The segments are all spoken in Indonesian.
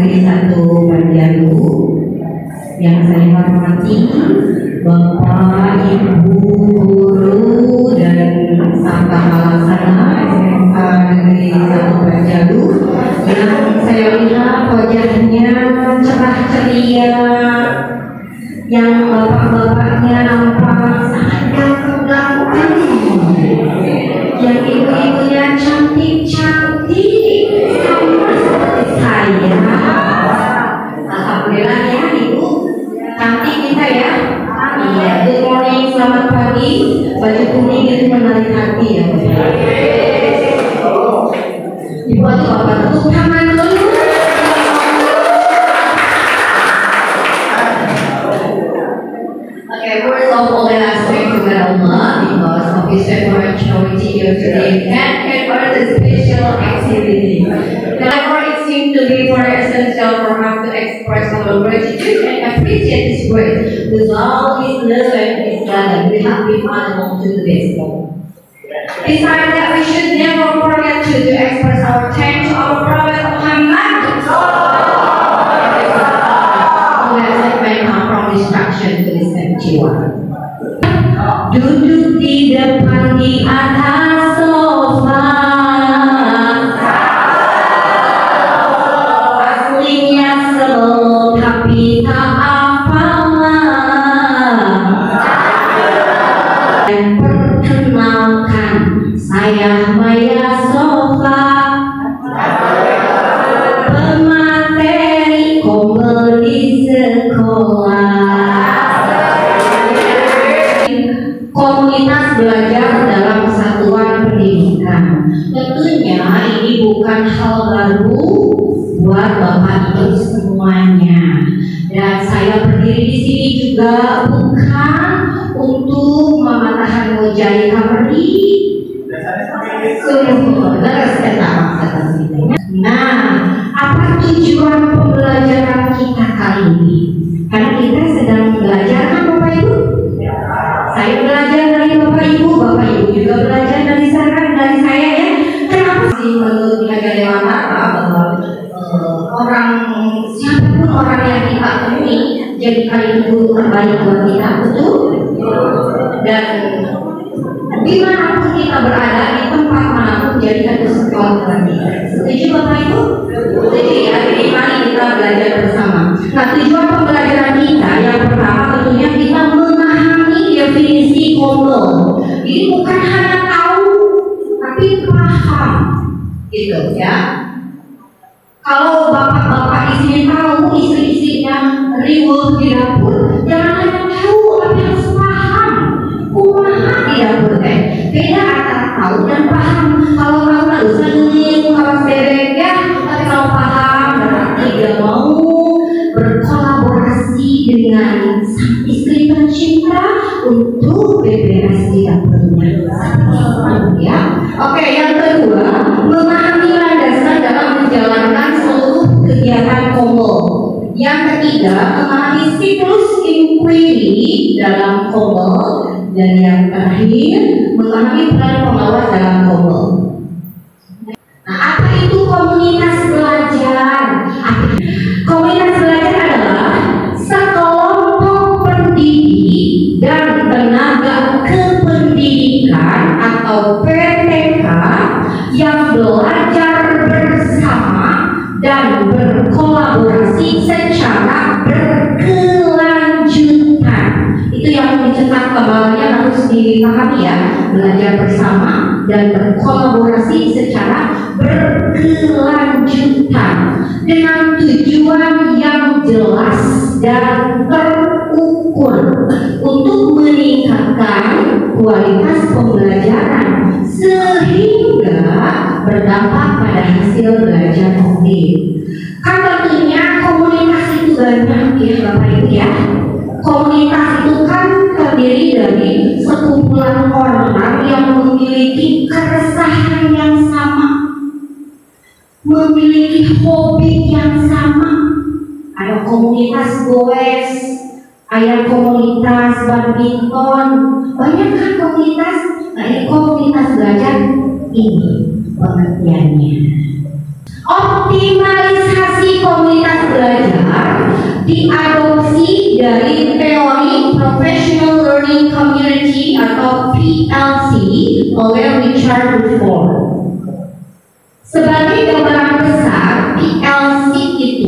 Negeri 1 Banjarlu, yang saya hormati Bapak, Ibu, guru dan serta pelaksana SMK Negeri 1 Banjarlu, yang saya lihat wajahnya cerah ceria, yang bapak-bapaknya nampak sangat ganteng-ganteng, yang ibu-ibunya cantik-cantik sama seperti saya. Alhamdulillah ya ibu, cantik kita ya. Iya, good morning, selamat pagi. Baju kuning itu menarik hati ya. Ibu atau bapak tepuk tangan dulu. Okay, first of all, let us thank to Allah because of His favorite charity here today and for the special activity. Therefore, it seems to be very essential for us to express our gratitude and appreciate His grace with all His love and His guidance. We have been unable to do this. Besides that, we should never forget to express our thanks to our Prophet Muhammad. From instruction to this jiwa. Duduk di depan di atas sofa, aslinya sebel tapi tak apalah. Dan perkenalkan, saya Maya Sofa, pemateri komedi sekolah. Komunitas belajar dalam satuan pendidikan. Tentunya ini bukan hal baru buat Bapak Ibu semuanya. Dan saya berdiri di sini juga bukan untuk mematahkan wajah kamari. Nah, apa tujuan pembelajaran kita kali ini? Karena kita sedang belajar kan Bapak Ibu? Saya belajar dari Bapak Ibu juga belajar dari saya ya. Kenapa sih menurut tenaga dewasa bahwa orang siapapun orang yang kita temui jadi ibu terbaik buat kita, betul? Dan dimanapun kita berada, di tempat manapun jadikan itu sekolah buat kita. Setuju Bapak Ibu? Setuju ya. Jadi mari kita belajar bersama. Nah, tujuan pembelajaran kita yang pertama tentunya kita memahami definisi kondom. Ini bukan hanya tahu, tapi paham, gitu ya. Kalau bapak-bapak di sini tahu, istri-istrinya riweuh di dapur, jangan hanya tahu, tapi harus paham. Kumaha di dapur teh. Beda antara tahu dan paham. Kalau tahu harus seneng, kalau sedek ya, tapi kalau paham berarti dia mau berkolaborasi dengan sang istri tercinta untuk beberes di dapurnya. Ya. Oke, yang kedua, memahami landasan dalam menjalankan seluruh kegiatan komo. Yang ketiga, memahami siklus inquiry dalam komo. Dan yang terakhir, memahami peran pengawas dalam komo. Nah, apa itu komunitas belajar? Komunitas belajar adalah sekelompok pendidik dan tenaga kependidikan atau PTK yang belajar bersama dan berkolaborasi secara berkelanjutan. Itu yang dicetak tebalnya harus dipahami ya, belajar bersama dan berkolaborasi secara berkelanjutan dengan tujuan yang jelas dan terukur untuk meningkatkan kualitas pembelajaran sehingga berdampak pada hasil belajar optimal. Kan tentunya komunitas itu banyak ya Bapak Ibu ya. Komunitas itu kan terdiri dari sekumpulan orang yang memiliki keresahan yang sama, memiliki hobi yang sama. Ada komunitas goes, ada komunitas badminton, banyak kan komunitas. Nah, ini komunitas belajar ini pengertiannya. Optimalisasi komunitas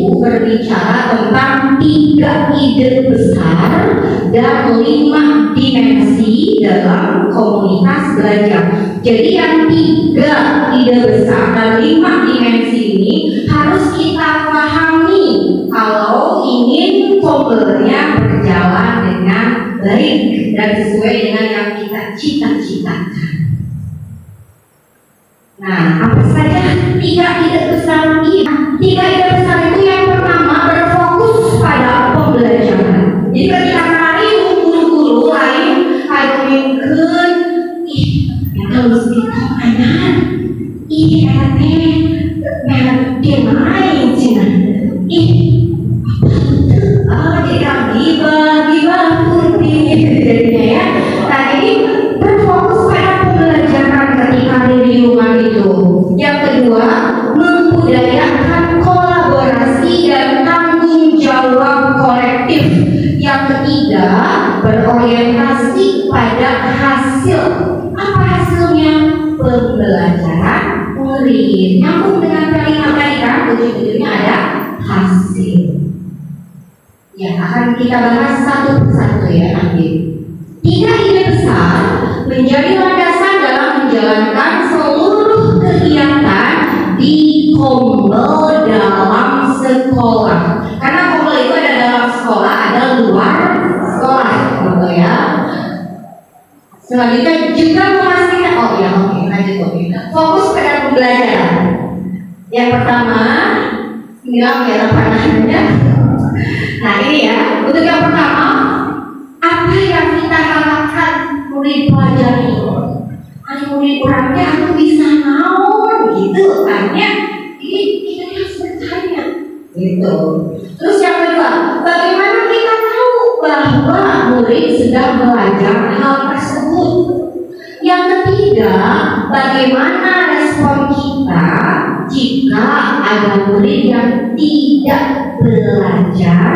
itu berbicara tentang 3 ide besar dan 5 dimensi dalam komunitas belajar. Jadi yang 3 ide besar dan 5 dimensi ini harus kita pahami kalau ingin pembelajarannya berjalan dengan baik dan sesuai dengan yang kita cita-citakan. Nah, apa saja 3 ide besar ini? 3 ide besar itu yang pertama berfokus pada pembelajaran. Jadi ketika kemarin guru-guru lain mungkin harus ditanya, dia main cina, kita gibah putih jadinya ya. Nah ini berfokus pada pembelajaran ketika di lingkungan itu. Yang kedua, membudayakan kolaborasi dan tanggung jawab kolektif. Yang ketiga, berorientasi pada hasil. Apa hasilnya? Pembelajaran murid. Nyambung dengan kalimat tadi kan, ujung-ujungnya ada hasil. Ya, akan kita bahas satu persatu ya nanti. 3 ide besar menjadi landasan dalam menjalankan seluruh kegiatan di Kombel dalam sekolah. Karena Kombel itu ada dalam sekolah, ada luar sekolah, gitu ya. Selanjutnya juga memastikan, fokus pada pembelajaran. Yang pertama, bilang ya apa namanya? Nah ini ya, untuk yang pertama, apa yang kita harapkan murid pelajari? Murid orangnya aku bisa naon gitu, tanya. Ini kita harus bertanya, gitu. Terus yang kedua, bagaimana kita tahu bahwa murid sedang belajar hal tersebut? Yang ketiga, bagaimana respon kita jika ada murid yang tidak belajar?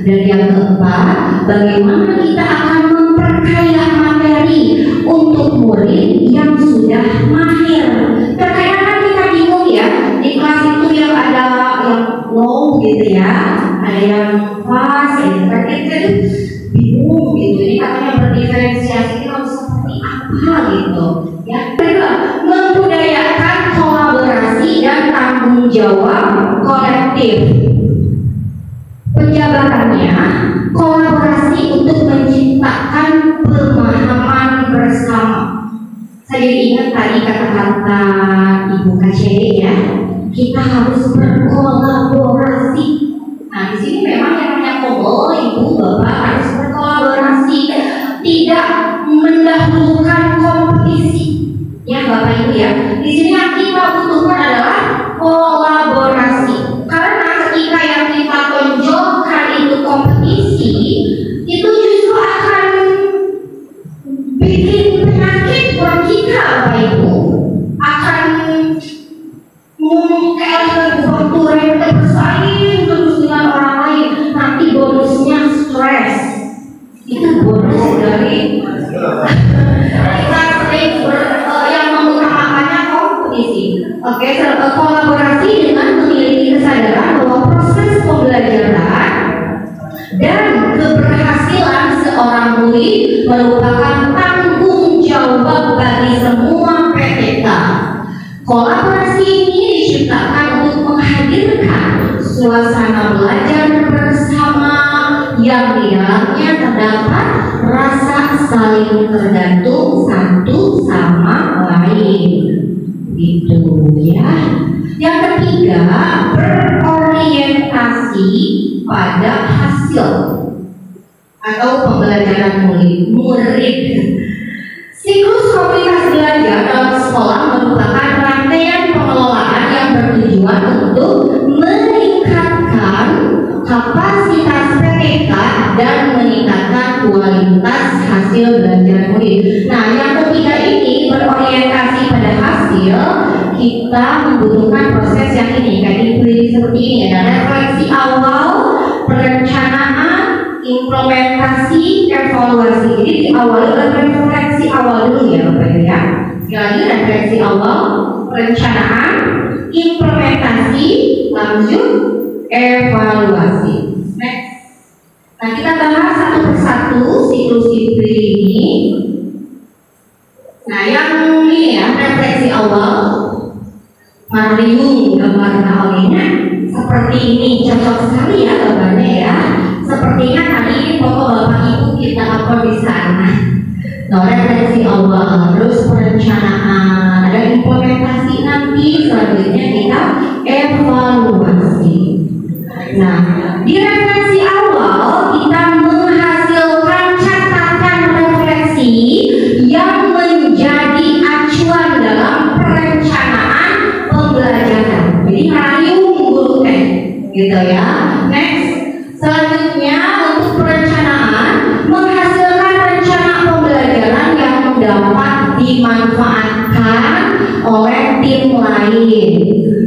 Dan yang keempat, bagaimana kita akan memperkaya materi untuk murid yang sudah mahir? Terkadang kita bingung ya, di kelas itu yang ada yang low gitu ya, ada yang pas, kita bingung gitu. Ini katanya berdiferensiasi itu harus seperti apa gitu ya. Kedua, membudayakan kolaborasi dan tanggung jawab kolektif. Penjabarannya kolaborasi untuk menciptakan pemahaman bersama. Saya ingat tadi kata-kata Ibu KCD ya, kita harus berkolaborasi. Nah di sini memang yang namanya kobol, Ibu Bapak harus berkolaborasi, tidak mendahulukan kompetisi. Ya Bapak Ibu ya, di sini yang kita butuhkan adalah kolaborasi. Karena ketika yang kita tonjolkan itu kompetisi, itu justru akan bikin penyakit buat kita Bapak Ibu. Akan mengkaitkan faktor yang bersaing terus dengan orang lain, nanti bonusnya stres. Itu bonus dari kita sering yang mengutamakannya kompetisi. Oke, kolaborasi dengan memiliki kesadaran bahwa proses pembelajaran dan keberhasilan seorang murid merupakan tanggung jawab bagi semua PTK. Kolaborasi ini diciptakan untuk menghadirkan suasana belajar bersama yang di dalamnya terdapat rasa saling tergantung satu sama lain. Gitu ya. Yang ketiga, berorientasi pada hasil atau pembelajaran murid. Siklus komunitas belajar dalam sekolah merupakan rangkaian pengelolaan yang bertujuan untuk meningkatkan kapasitas PTK dan meningkatkan kualitas hasil belajar murid. Nah, yang ketiga ini berorientasi pada hasil. Kita membutuhkan proses yang ini, kayak dipilih seperti ini, ada refleksi awal, perencanaan, implementasi, evaluasi. Jadi diawali oleh refleksi awal dulu ya Bapak Ibu ya. Sekali lagi refleksi awal, perencanaan, implementasi, lanjut evaluasi. Next. Nah, kita bahas satu persatu siklus Fibri ini. Nah, yang ini ya, refleksi awal. Marium gambar awalnya seperti ini, cocok sekali ya gambarnya ya. Sepertinya tadi ini pokok Bapak Ibu kita upload di sana. Nah, refleksi awal, terus perencanaan, ada implementasi nanti, selanjutnya kita evaluasi. Nah, di refleksi awal kita menghasilkan catatan refleksi yang menjadi acuan dalam perencanaan pembelajaran. Jadi ngayung guru teh, gitu ya. Next, selanjutnya untuk perencanaan menghasilkan rencana pembelajaran yang dapat dimanfaatkan oleh tim lain.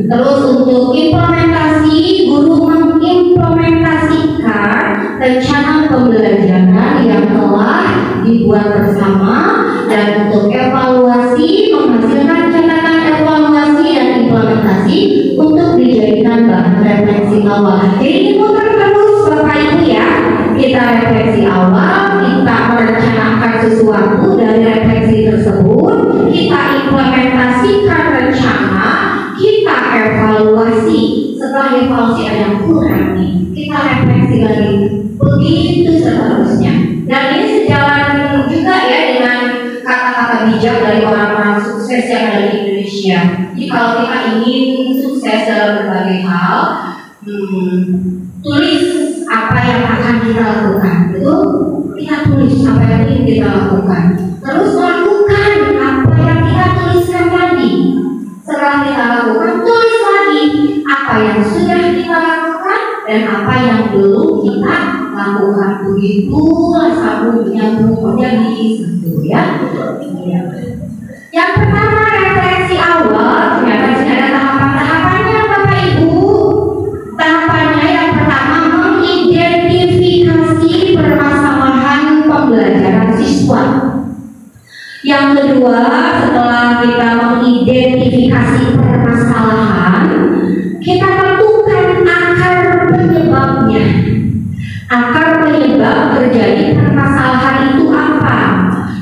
Terus untuk implementasi, guru mengimplementasikan rencana pembelajaran yang telah dibuat bersama, dan untuk evaluasi menghasilkan catatan evaluasi dan implementasi untuk dijadikan bahan refleksi awal. Jadi muter terus Bapak Ibu ya. Kita refleksi awal, kita merencanakan sesuatu dari refleksi tersebut, kita implementasikan rencana, kita evaluasi. Setelah evaluasi ada yang kurang nih, kita refleksi lagi, begitu seterusnya. Dan ini sejalan juga ya dengan kata-kata bijak dari orang-orang sukses yang ada di Indonesia. Jadi kalau kita ingin sukses dalam berbagai hal, tulis apa yang akan kita lakukan, betul? Kita tulis apa yang ingin kita lakukan, terus lakukan apa yang kita tuliskan tadi. Setelah kita lakukan, tulis lagi apa yang sudah kita lakukan dan apa yang belum kita lakukan. Begitulah sabunnya menjadi satu ya. Yang pertama refleksi awal, ternyata di sini ada tahapan-tahapannya Bapak Ibu. Tahapannya yang pertama mengidentifikasi permasalahan pembelajaran siswa. Yang kedua, setelah kita mengidentifikasi permasalahan, kita tentukan akar penyebabnya. Akar penyebab terjadi permasalahan itu apa?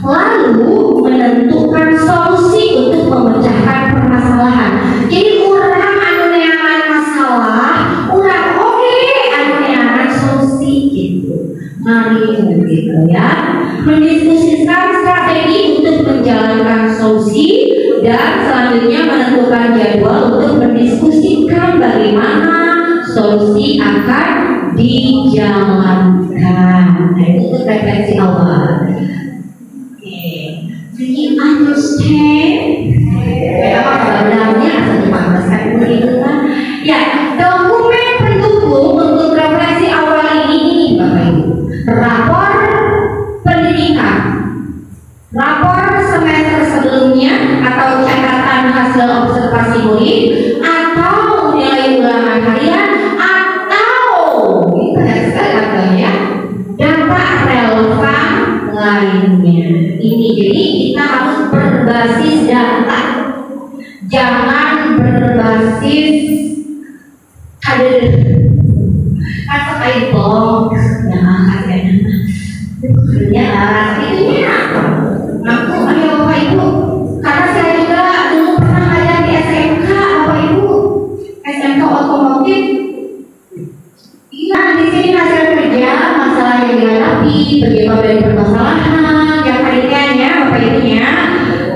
Lalu menentukan solusi untuk memecahkan permasalahan. Jadi orang anu neangan masalah, orang oke anu neangan solusi gitu. Mari gitu ya. Mendiskusikan strategi untuk menjalankan solusi dan selanjutnya menentukan jadwal untuk mendiskusikan bagaimana solusi akan dijalankan. Nah, itu untuk refleksi awal. Do you understand? Sebenarnya asal dipantaskan begitu kan? Ya, dokumen pendukung untuk refleksi awal ini Bapak Ibu. Rapor pendidikan, rapor semester sebelumnya atau catatan hasil observasi murid, atau nilai ulangan harian, atau data relevan lainnya. Ini jadi kita harus berbasis data, jangan berbasis kader. Kata kayak blog, ya itunya. Aku ayo Bapak Ibu, karena saya juga dulu pernah ngajar di SMK Bapak Ibu, SMK otomotif. Iya, di sini hasil kerja, masalah yang dihadapi, penyebab dari permasalahan, yang pentingnya Bapak Ibunya,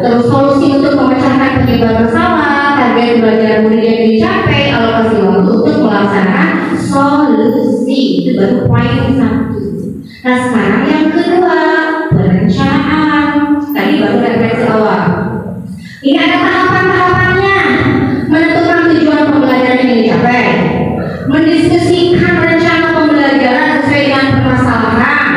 terus solusi untuk memecahkan penyebab masalah, target belajar murid yang dicapai, alokasi waktu untuk melaksanakan solusi. Itu baru poin 1. Nah, sekarang yang kedua, perencanaan. Tadi baru refleksi awal. Ini ada tahapan-tahapannya. Menentukan tujuan pembelajaran yang dicapai, mendiskusikan rencana pembelajaran sesuai dengan permasalahan,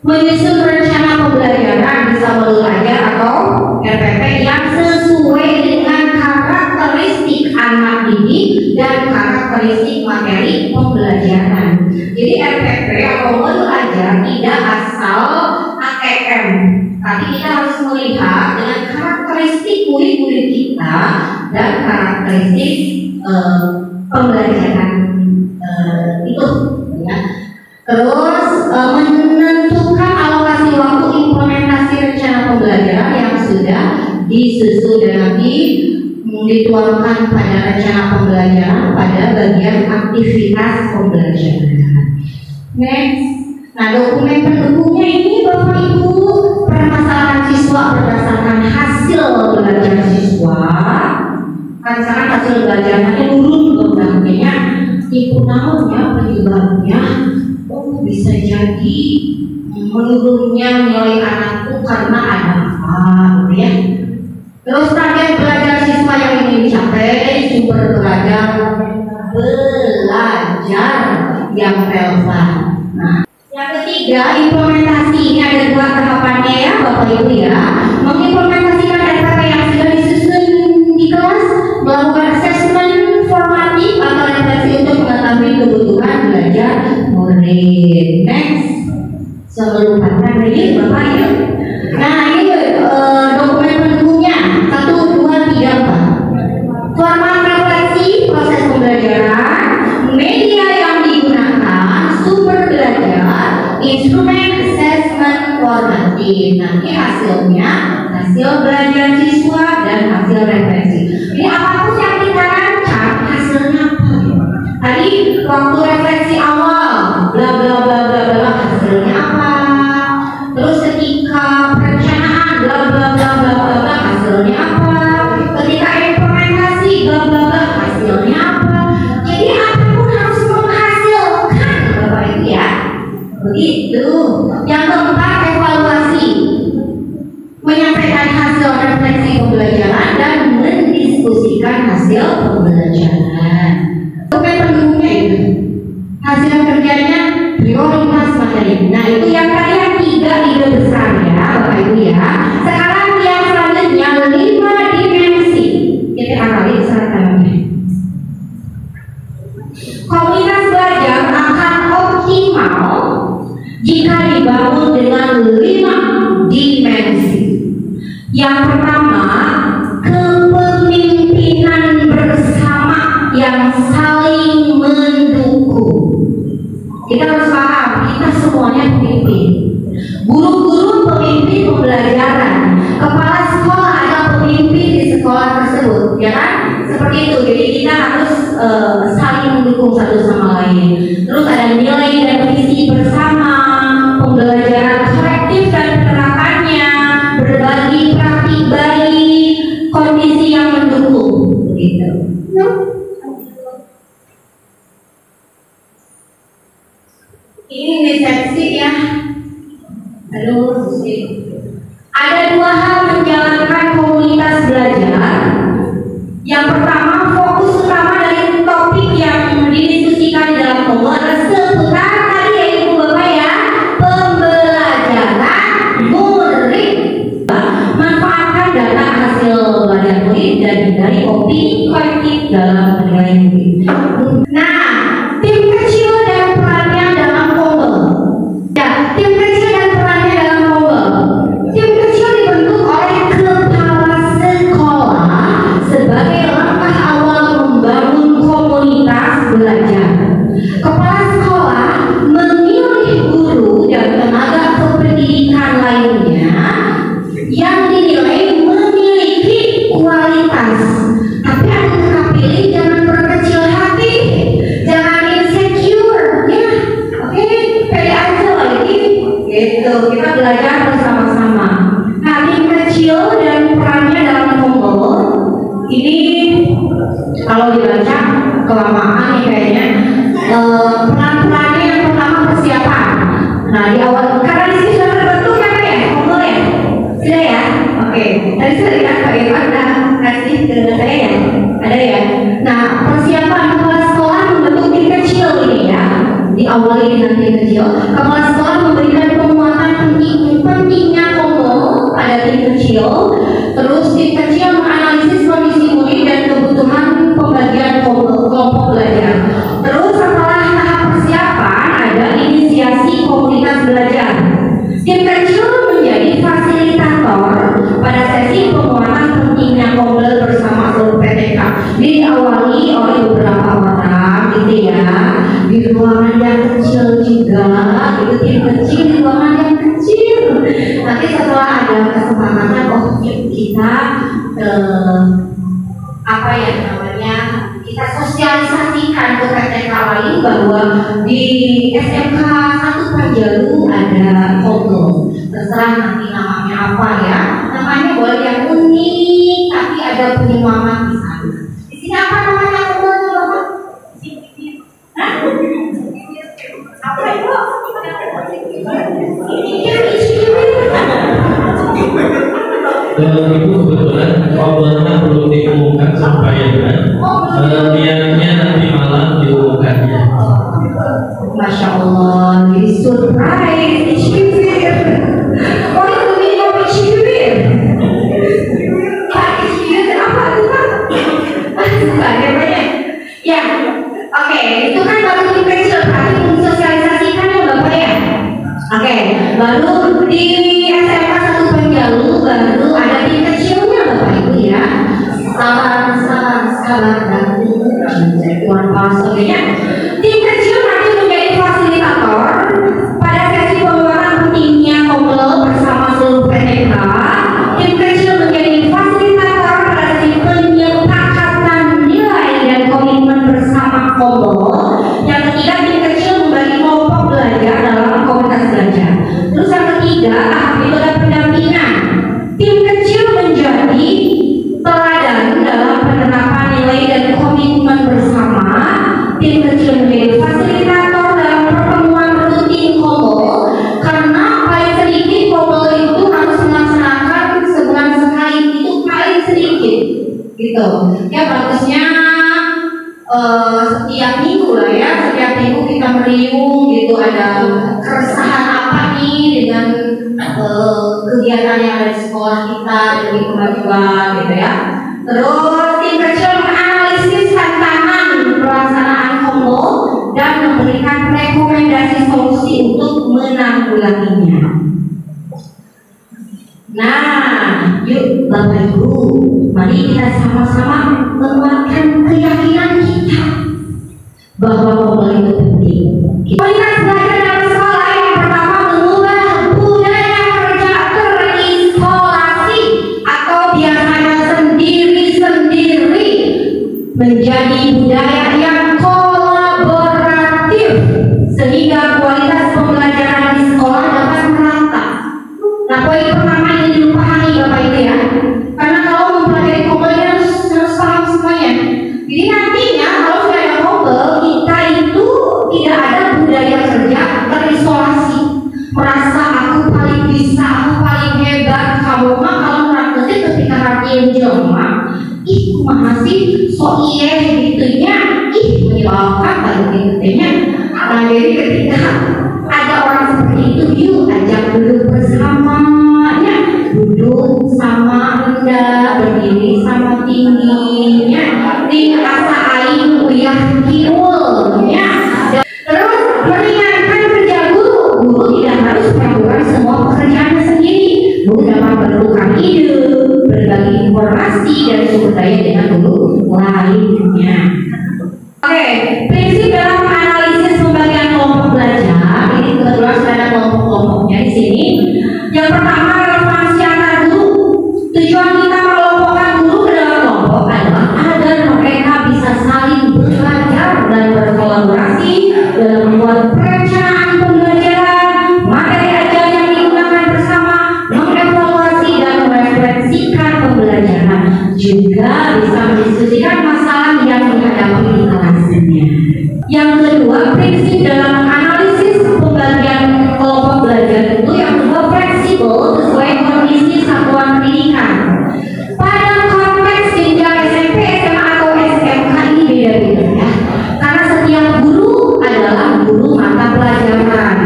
menyusun rencana pembelajaran bisa belajar atau RPP yang sesuai dengan karakteristik anak didik dan karakteristik materi pembelajaran. Jadi RPP atau belajar tidak asal ATM, tapi kita harus melihat dengan karakteristik murid-murid kita dan karakteristik pembelajaran Terus menentukan alokasi waktu implementasi rencana pembelajaran yang sudah disusun dan nanti dituangkan pada rencana pembelajaran pada bagian aktivitas pembelajaran. Next, nah dokumen pendukungnya ini Bapak Ibu, permasalahan siswa berdasarkan hasil belajar siswa. Kan sekarang hasil belajarnya turun, namanya itu namanya penyebabnya. Oh, bisa jadi menurunnya nilai anakku karena ada apa, gitu ya. Terus target belajar siswa yang ingin dicapai, sumber belajar yang relevan. Nah, yang ketiga, implementasi. Ini ada 2 tahapannya ya Bapak Ibu ya. Mengimplementasikan RPP yang sudah disusun di kelas, melakukan assessment formatif atau refleksi untuk mengetahui kebutuhan belajar murid. Next, sebelum lagi Bapak Ibu. Nah ini dokumen pendukungnya 1, 2, 3, 4. Format refleksi proses pembelajaran, media yang digunakan, sumber belajar, instrumen assessment formatif. Nanti hasilnya hasil belajar siswa dan hasil refleksi. Jadi apapun yang kita rancang hasilnya apa? Tadi waktu refleksi awal, bla bla bla bla bla, hasilnya apa? Terus ketika perencanaan, bla bla bla bla bla bla, hasilnya apa? Ketika implementasi, bla bla bla, hasilnya apa? Jadi apapun harus menghasilkan, Bapak Ibu ya. Begitu. Yang keempat, evaluasi. Menyampaikan hasil refleksi pembelajaran dan mendiskusikan hasil pembelajaran. Dokumen pendukungnya itu hasil kerjanya prioritas materi. Nah itu yang kalian 3 ide besar ya Bapak Ibu ya. Sekarang yang selanjutnya 5 dimensi. Kita akali serta-merta. Komunitas belajar akan optimal jika dibangun dengan 5 dimensi. Yang pertama, kepemimpinan bersama yang saling mendukung. Kita harus paham, kita semuanya pemimpin. Guru-guru pemimpin pembelajaran, kepala sekolah adalah pemimpin di sekolah tersebut, ya kan? Seperti itu. Jadi kita harus saling mendukung satu sama lain. Terus ada nilai dan visi bersama, pembelajaran kolektif dan penerapannya, berbagi praktik baik, kondisi yang mendukung, gitu. Ini resepsi ya. Aduh, ada 2 hal menjalankan komunitas belajar. Yang pertama, fokus utama dari topik yang didiskusikan dalam kelompok adalah seputar tadi ya Ibu Bapak ya, pembelajaran murid. Manfaatkan data hasil belajar murid dan dari opini kolektif dalam penilaian murid. Nah, tim kecil dan perannya dalam kelompok. Ya, tim kecil dan perannya dalam kelompok. Tim kecil dibentuk oleh kepala sekolah sebagai langkah awal membangun komunitas belajar. Kepala sekolah memilih guru dan tenaga kependidikan lainnya yang dinilai memiliki kualitas. Tapi ada tetap pilih, jangan berkecil hati, jangan insecure, ya. Oke, pede aja lagi. Gitu, kita belajar bersama-sama. Nah, tim kecil dan perannya dalam kelompok ini kalau dibaca kelamaan nih kayaknya. Peran-perannya yang pertama persiapan. Nah, di awal karena di sini sudah terbentuk ya Pak ya, kelompok ya. Sudah ya? Oke. Tadi sudah lihat Pak Irwan kasih ke saya ya. Ada ya. Nah, persiapan kepala sekolah membentuk tim kecil ini ya. Diawali dengan tim kecil. Kepala sekolah memberikan penguatan pentingnya kelompok pada tim kecil. Terus tim kecil menganalisis kondisi murid dan kebutuhan pembagian kelompok belajar. Terus setelah tahap persiapan ada inisiasi komunitas belajar. Tim kecil menjadi fasilitator pada sesi penguatan pentingnya komel bersama seluruh PTK. Diawali oleh beberapa orang gitu ya, di ruangan yang kecil juga. juga, itu tim kecil di ruangan yang kecil. Nanti setelah ada kesepakatan, oh kita apa ya namanya, kita sosialisasikan ke PTK lain bahwa di SMK 1 Panjalu ada foto. Terserah nanti namanya apa ya, namanya boleh yang unik tapi ada penyemangat di sana. Di sini apa namanya fotonya Bapak? Apa itu? Ibu kebetulan obrolannya belum diumumkan supaya niatnya nanti malam diumumkannya. Masya Allah, jadi surprise, Ishbir. Oh itu minum Ishbir. Ishbir apa itu Pak? Ada banyak. Ya, oke, itu kan baru tim kecil, berarti mensosialisasikan ya Bapak ya. Oke, baru di SMK 1 Panjalu baru ada tim kecilnya Bapak Ibu ya. Sabar dan Tuhan pasoknya. Tim kecil nanti menjadi fasilitator pada sesi pengeluaran rutinnya Komlo bersama seluruh PTK. Tim kecil menjadi fasilitator pada sesi penyepakatan nilai dan komitmen bersama Komlo. Yang ketiga, tim kecil membagi kelompok belajar dalam komunitas belajar. Terus yang ketiga, tahap itu ada pendampingan. Tim kecil menjadi teladan dalam penerapan nilai dan komitmen bersama. Tim kecil menjadi fasilitator dalam pertemuan rutin Komlo, karena paling sedikit Komlo itu harus melaksanakan sebulan sekali, itu paling sedikit gitu ya. Bagusnya setiap minggu lah ya, setiap minggu kita meriung gitu, ada keresahan apa nih dengan kegiatan yang ada di sekolah kita, dari kemajuan gitu ya. Terus tim kecil menganalisis tantangan pelaksanaan Komlo dan memberikan rekomendasi solusi untuk menanggulanginya. Nah, yuk Bapak Ibu, mari kita sama-sama menguatkan keyakinan kita bahwa Komlo itu penting. Kualitas belajar dalam sekolah yang pertama mengubah budaya kerja terisolasi atau biasanya sendiri-sendiri menjadi budaya yang kolaboratif sehingga kualitas pembelajaran di sekolah dapat merata. Nah, poin pertama ini dipahami Bapak Ibu ya, karena kalau mempelajari Komlo harus paham semuanya. Jadi nantinya kalau sudah ada Komlo, kita itu tidak ada budaya kerja terisolasi, merasa aku paling bisa, aku paling hebat. Kamu mah kalau prakteknya ketika latihan jelma, ih masih so iya gitunya, ih menyebalkan tadi gitunya. Nah jadi ketika ada orang seperti itu, yuk ajak duduk bersamanya, duduk sama rendah, berdiri sama tingginya, tinggal asa aing uyah kiulnya. Terus meringankan kerja guru. Guru tidak harus melakukan semua pekerjaannya sendiri. Guru dapat bertukar ide, berbagi informasi dan sumber daya dengan guru lainnya. Oke, prinsip dalam analisis pembagian kelompok belajar. Ini kebetulan sudah ada kelompok-kelompoknya di sini. Yang pertama, relevansi antar guru. Tujuan kita mengelompokkan guru ke dalam kelompok adalah agar mereka bisa saling belajar dan berkolaborasi dalam membuat perencanaan pembelajaran, materi ajar yang digunakan bersama, mengevaluasi dan merefleksikan pembelajaran, juga bisa mendiskusikan masalah yang dihadapi di kelasnya. Yang kedua, prinsip dalam analisis pembagian kelompok belajar itu yang kedua fleksibel sesuai kondisi satuan pendidikan. Pada konteks jenjang SMP, SMA atau SMK ini beda-beda ya, karena setiap guru adalah guru mata pelajaran.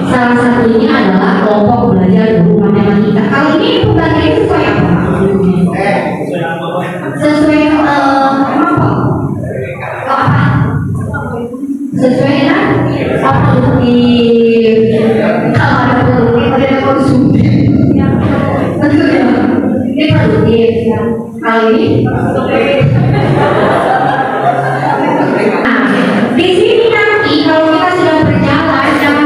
Salah satunya adalah kelompok belajar guru matematika. Kalau ini pembagian sesuai apa? Sesuai apa? Sesuai dengan produktif. Kalau ada produktif, ada konsumtif. Betul ya? Ini produktif. Kalau ini nah, di sini nanti kalau kita sudah berjalan dan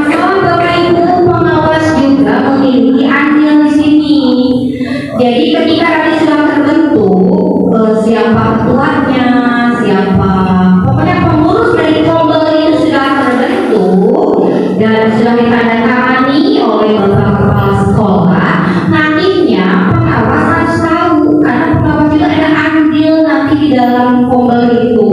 dan sudah ditandatangani oleh Bapak Kepala Sekolah, nantinya pengawas harus tahu, karena pengawas juga ada andil nanti di dalam kombel itu,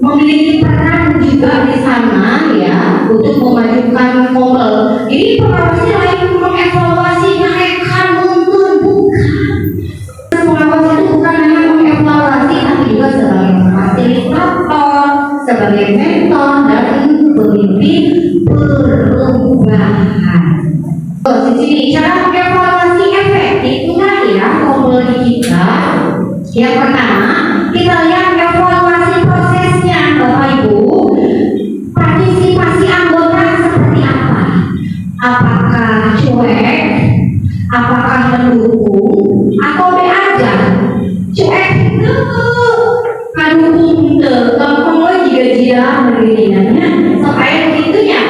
memiliki peran juga di sana ya untuk memajukan kombel. Jadi pengawasnya lain mengevaluasi naikkan mundur, bukan. Pengawas itu bukan hanya mengevaluasi, tapi juga sebagai fasilitator, sebagai mentor dan pemimpin perubahan. Di sini cara mengevaluasi efektifnya ya kombel kita. Yang pertama, kita lihat evaluasi prosesnya, Bapak Ibu. Partisipasi anggota seperti apa? Apakah cuek? Apakah mendukung? Atau be aja? Cuek itu mendukung itu. Kamu juga dia begininya supaya begitunya.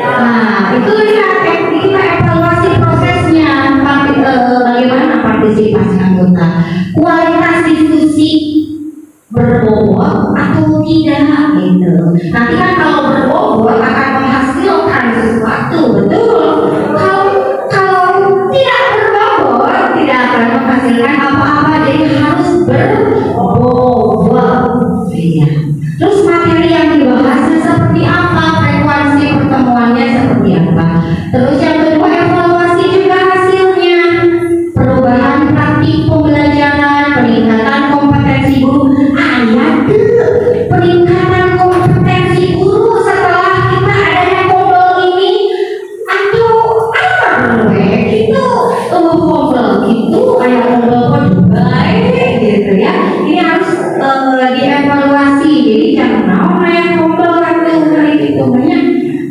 Nah, itu ya kita evaluasi prosesnya. Bagaimana partisipasi anggota? Kualitas diskusi berbobot atau tidak gitu. Nanti kan kalau berbobot akan menghasilkan sesuatu, betul. Kalau tidak berbobot tidak akan menghasilkan apa-apa. Jadi harus berbobot. Ya. Terus materi yang dibahasnya seperti apa, frekuensi pertemuannya seperti apa. Terus yang kedua evaluasi juga hasilnya. Perubahan praktik pembelajaran, peningkatan kompetensi guru. Peningkatan kompetensi guru setelah kita adanya kombel ini atau apa gitu kombel gitu kayak kombel juga gitu ya. Ini harus dievaluasi. Jadi jangan mau kayak kombel gitu banyak.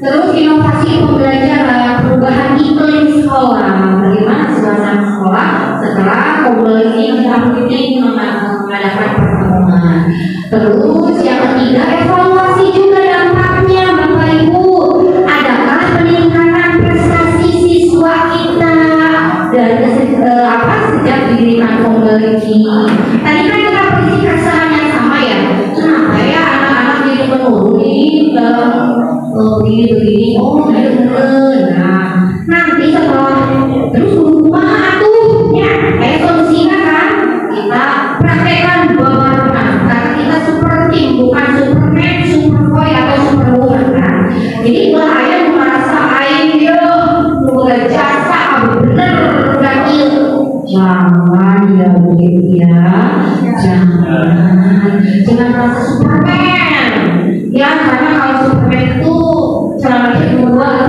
Terus inovasi pembelajaran, perubahan iklim sekolah, bagaimana suasana sekolah setelah kombel ini kita mengadakan pertemuan. Terus yang ketiga evaluasi juga dampaknya, Bapak Ibu. Adakah peningkatan prestasi siswa kita dari sejak didirikan kombel ini? Tadi kan kita berisi keresahan yang sama ya. Kenapa ya anak-anak jadi menurun ini begini? Oh, nah nanti setelah terus kumaha tuh ya kayak solusinya kan kita praktekkan beberapa. Karena kita super tim, bukan superman, superboy atau superwoman kan. Jadi bahaya merasa ayo udah jasa bener udah itu. Jangan ya begitu ya. Jangan merasa superman. Ya karena kalau superman itu selamatnya dua.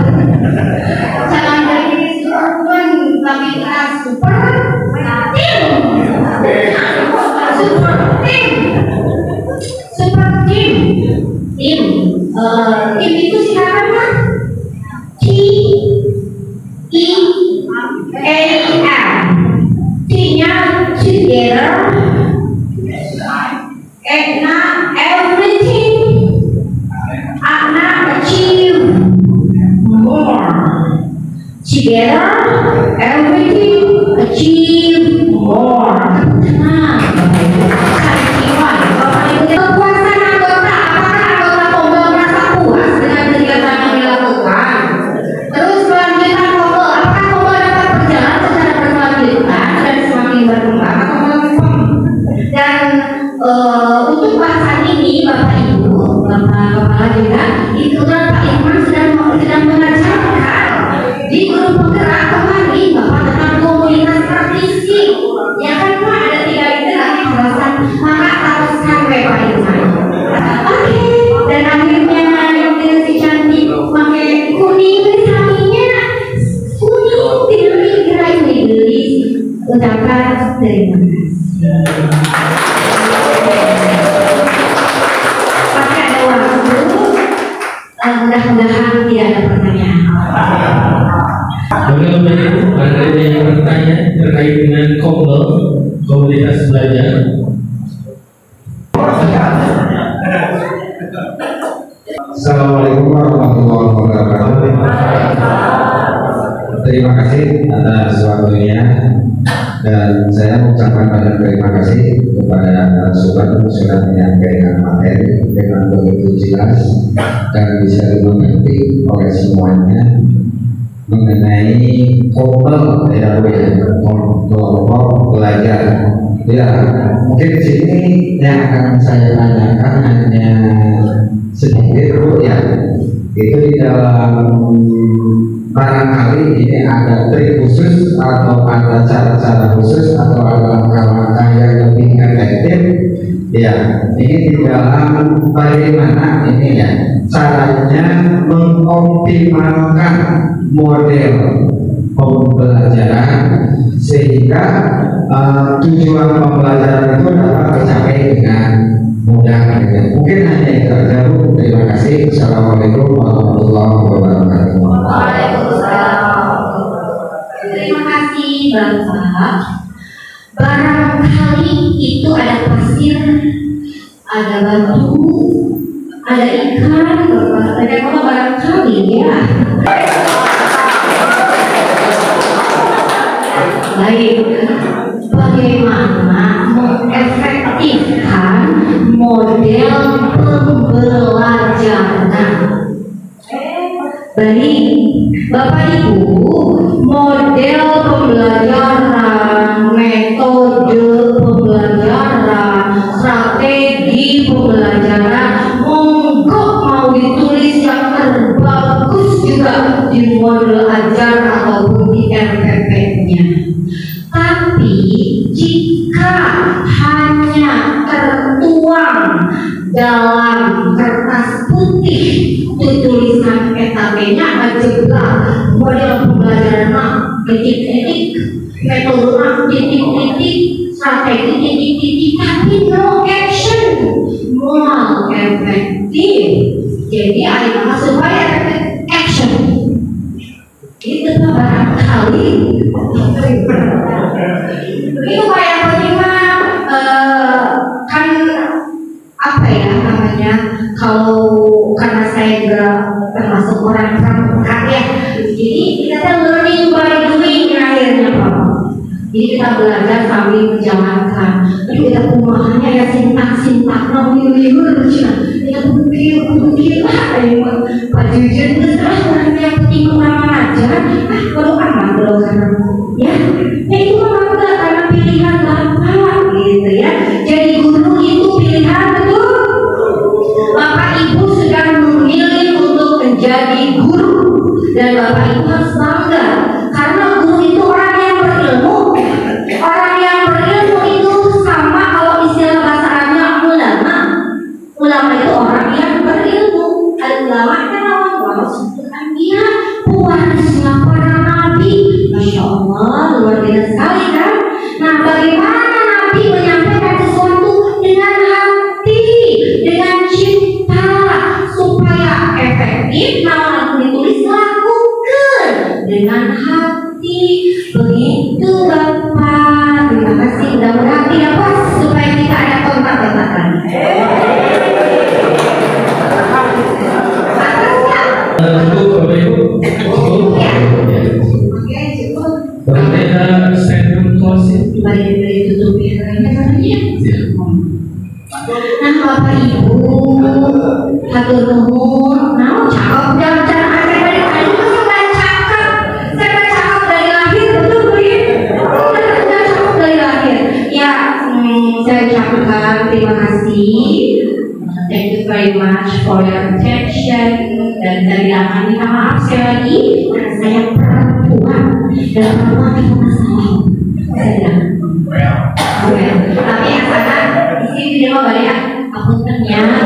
Jangan jadi superman tapi kita super tim. Tim itu singkatan kan? T-E-A-R. T-nya together, E-nya everything, A-nya achieve more. Together, everything, achieve more. Nah, kepuasan anggota, apakah anggota kombel merasa puas dengan kegiatan yang dilakukan? Terus kelanjutan kombel, apakah kombel dapat berjalan secara berkelanjutan dan semakin berkembang atau melempem? Dan untuk bahasan ini, Bapak Ibu, Bapak Kepala juga, itu kan Pak Irman sedang mengajarkan di grup penggerak kemarin Bapak tentang komunitas praktisi. Ya kan Pak, ada 3 literasi pembahasan, maka harus sampai Pak Irman. Oke, dan akhirnya yang si cantik pakai kuning sapinya kuning kira ini ucapkan terima kasih. Pasti ada waktu, mudah-mudahan tidak ada pertanyaan. Boleh Bapak Ibu, ada yang bertanya terkait dengan kombel, komunitas belajar? Assalamualaikum warahmatullahi wabarakatuh. Terima kasih atas waktunya Dan saya mengucapkan banyak terima kasih kepada surat menyampaikan materi dengan begitu jelas dan bisa dimengerti oleh semuanya mengenai kelompok belajar. Ya, mungkin di sini yang akan saya tanyakan hanya sedikit Bu ya. Itu di dalam barangkali ini ada trik khusus atau ada cara-cara khusus atau ada langkah-langkah yang lebih efektif ya, ini di dalam bagaimana ini ya caranya mengoptimalkan model pembelajaran sehingga tujuan pembelajaran itu dapat tercapai dengan mudah. Mungkin hanya itu saja Bu. Terima kasih. Assalamualaikum warahmatullahi wabarakatuh. Waalaikumsalam. Terima kasih Bapak. Barangkali itu ada pasir, ada batu, ada ikan, Bapak. Kalau barangkali ya. Baik. Bagaimana mengefektifkan model pembelajaran? Baik, Bapak Ibu, model pembelajaran, metode pembelajaran, strategi pembelajaran, monggo mau ditulis yang terbagus juga di model ajar ataupun di RPP-nya. Tapi jika hanya tertuang dalam kertas putih tulisan EKB-nya algebra, model pembelajaran titik-titik, metode titik-titik, strategi titik-titik, tapi no action, mau efektif. Jadi ada supaya efektif action. Itu barangkali itu kayak bagaimana kan apa ya namanya, kalau karena saya juga termasuk orang pramuka ya, jadi kita learning by doing akhirnya Pak. Jadi kita belajar sambil menjalankan. Jadi kita pemahamannya ya sintak namanya kita berpikir Pak Jujur terserah yang penting orang aja. Kalau aman belum karena ya, itu memang karena pilihan Bapak gitu ya. Jadi guru itu pilihan betul. Bapak Ibu sedang memilih untuk menjadi guru dan Bapak Ibu harus bangga karena guru itu orang yang berilmu. Orang yang berilmu itu sama kalau istilah bahasa Arabnya ulama. Ulama itu orang yang berilmu. Ulama kan orang warisnya dia, pewarisnya para nabi. Masya Allah, luar biasa sekali kan. Nah, bagaimana Nabi menyampaikan sesuatu dengan hati, dengan cinta supaya efektif. Nah, ditulis lakukan dengan hati. Begitu Bapak. Terima kasih, mudah-mudahan tidak pas supaya kita ada kontak-kontakan. Nah Bapak Ibu, hatur nuhun. Nah cakep dan cara dari tadi itu saya cakep dari lahir, betul Bu ya? Saya cakep dari lahir. Ya, saya ucapkan terima kasih. Thank you very much for your attention. Dan dari belakang minta maaf sekali lagi karena saya perempuan dan perempuan itu masalah. Saya tapi yang sana di sini dia mau balik aku ternyata